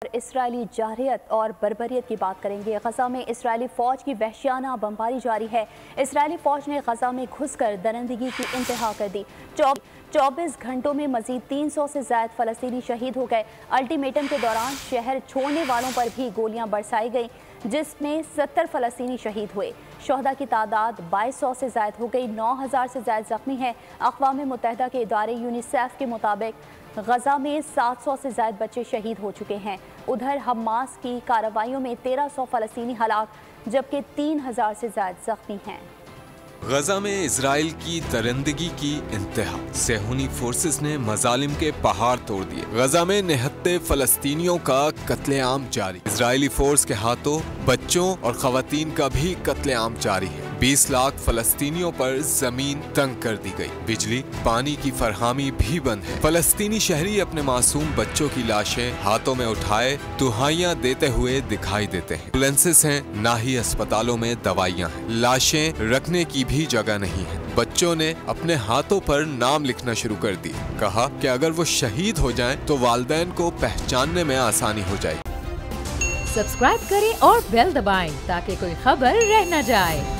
Israeli जारहियत और बर्बरियत की बात करेंगे। गजा में इसराइली फ़ौज की वहशियाना बमबारी जारी है। इसराइली फ़ौज ने गजा में घुसकर दरिंदगी की इंतहा कर दी। 24 घंटों में मजीद 300 से ज़ायद फ़लस्तीनी शहीद हो गए। अल्टीमेटम के दौरान शहर छोड़ने वालों पर भी गोलियां बरसाई गईं, जिसमें 70 फ़लस्तीनी शहीद हुए। शहदा की तादाद 2200 से ज़ायद हो गई। 9000 से ज़ायद ज़ख्मी हैं। अक़वाम मुत्तहिदा के इदारे यूनिसेफ के मुताबिक गजा में 700 से ज़ायद बच्चे शहीद हो चुके हैं। उधर हमास की कार्रवाइयों में 1300 फ़लस्तीनी हलाक, जबकि 3000 से ज़ायद ज़ख्मी हैं। गजा में इजराइल की दरिंदगी की इंतहा। सेहूनी फोर्सेस ने मजालिम के पहाड़ तोड़ दिए। गजा में निहत्ते फलस्तीनियों का कत्लेआम जारी। इजरायली फोर्स के हाथों बच्चों और खवातीन का भी कत्लेआम जारी है। 20 लाख फलस्तीनियों पर जमीन तंग कर दी गई। बिजली पानी की फरहामी भी बंद है। फलस्तीनी शहरी अपने मासूम बच्चों की लाशें हाथों में उठाए दुहाइयां देते हुए दिखाई देते हैं। एम्बुलेंसेस हैं, ना ही अस्पतालों में दवाइयां हैं। लाशें रखने की भी जगह नहीं है। बच्चों ने अपने हाथों पर नाम लिखना शुरू कर दी। कहा कि अगर वो शहीद हो जाएं तो वालिदैन को पहचानने में आसानी हो जाएगी। सब्सक्राइब करें और बेल दबाएं ताकि कोई खबर रह न जाए।